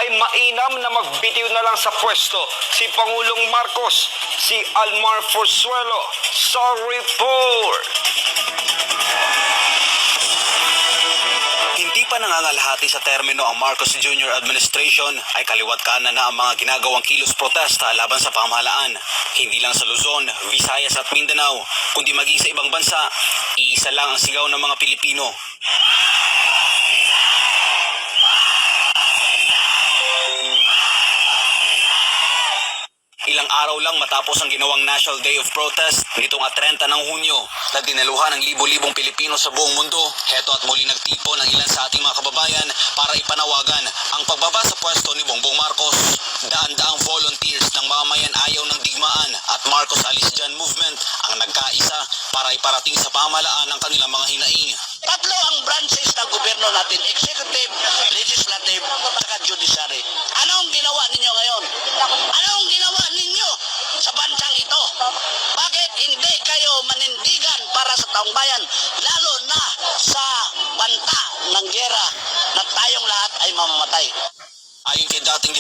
ay mainam na magbitiw na lang sa pwesto si Pangulong Marcos, si Almar Forzuelo sa report. Hindi pa nangangalahati sa termino ang Marcos Jr. administration ay kaliwat kanan na ang mga ginagawang kilos protesta laban sa pamahalaan. Hindi lang sa Luzon, Visayas at Mindanao, kundi maging sa ibang bansa, iisa lang ang sigaw ng mga Pilipino. Ilang araw lang matapos ang ginawang National Day of Protest nitong 30 ng Hunyo na dinaluhan ng libo-libong Pilipino sa buong mundo. Heto at muli nagtipon ang ilan sa ating mga kababayan para ipanawagan ang pagbaba sa pwesto ni Bongbong Marcos. Daan-daang volunteers ng mamayan ayaw ng digmaan at Marcos Alis Dyan Movement ang nagkaisa para iparating sa pamahalaan ang kanilang mga hinaing. Tatlo ang branches ng gobyerno natin, executive, legislative, at judiciary. Anong ginawa ninyo ngayon? Anong ginawa ninyo sa bansang ito? Bakit hindi kayo manindigan para sa taong bayan, lalo na sa banta ng giyera na tayong lahat ay mamamatay? Ayon kay dating